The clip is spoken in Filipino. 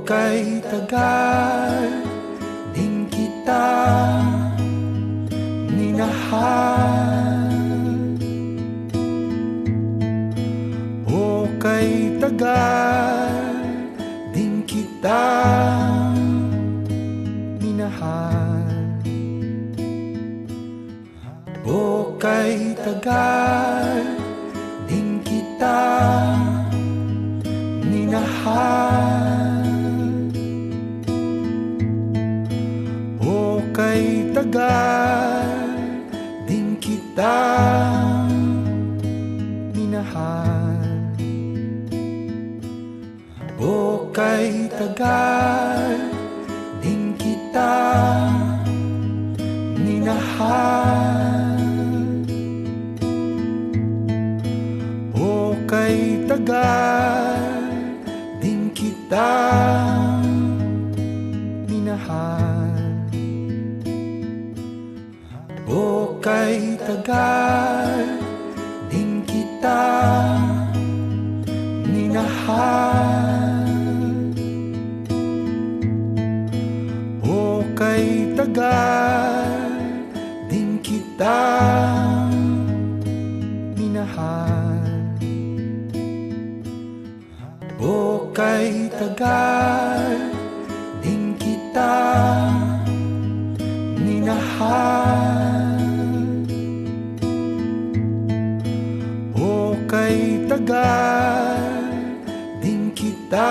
kay tagal din kita minahal. O kay tagal din kita minahal. O kay tagal din kita minahal. O kay tagal din kita minahal. O kay tagal din kita minahal. O kay tagal din kita minahal. O kay tagal din kita minahal. O kay tagal din kita minahal. O kay tagal din kita minahal. O kay tagal din kita